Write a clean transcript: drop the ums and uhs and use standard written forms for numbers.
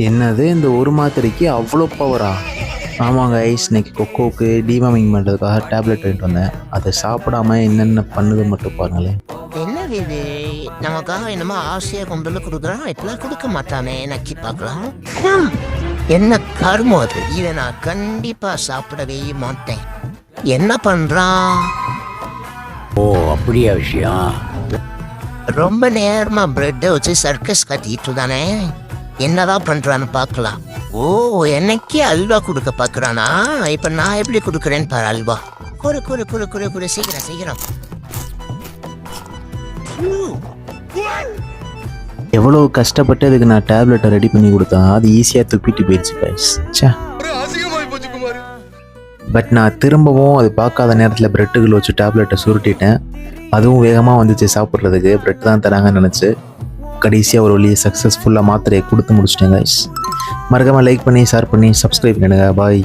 என்னது இந்த ஒரு மாத்திரைக்கு அவ்வளோ பவரா? ஆமாங்க ஐஸ், இன்னைக்கு கொக்கோவுக்கு டிவார்மிங் பண்ணுறதுக்காக டேப்லெட் வாங்கிட்டு வந்தேன். அதை சாப்பிடாம என்னென்ன பண்ணுது மட்டும் பாருங்களேன். என்னது இது? நமக்காக என்னமோ ஆசையா கொண்டு வந்து கொடுக்குறான், இப்பெல்லாம் கொடுக்க மாட்டானே, நக்கி பார்க்கலாம். என்ன கருமம் அது? இதை நான் கண்டிப்பா சாப்பிடவே மாட்டேன். என்ன பண்றான்? ஓ அப்படியா விஷயம்? ரொம்ப நேரமா பிரெட்டை வச்சு சர்க்கஸ் கட்டிட்டு தானே, என்னதான் பண்றான்னு பார்க்கலாம். ஓ, என்னைக்கு அல்வா கொடுக்க பார்க்கறானா? இப்ப நான் எப்படி கொடுக்குறேன்னு பாரு. அல்வா குறு குறு குறு குறு குறு, சீக்கிரம் சீக்கிரம். எவ்வளோ கஷ்டப்பட்டு அதுக்கு நான் டேப்லெட்டை ரெடி பண்ணி கொடுத்தா அது ஈஸியாக துப்பிட்டு போயிடுச்சு கைஸ். சே, பட் நான் திரும்பவும் அது பார்க்காத நேரத்தில் பிரெட்டுகள் வச்சு டேப்லெட்டை சுருட்டிட்டேன். அதுவும் வேகமாக வந்துச்சு சாப்பிட்றதுக்கு. பிரெட் தான் தராங்கன்னு நினச்சி கடைசியாக ஒரு வழியை சக்ஸஸ்ஃபுல்லாக மாத்திரையை கொடுத்து முடிச்சிட்டேன் கைஸ். மறக்காமல் லைக் பண்ணி ஷேர் பண்ணி சப்ஸ்கிரைப் பண்ணுங்க. பாய்.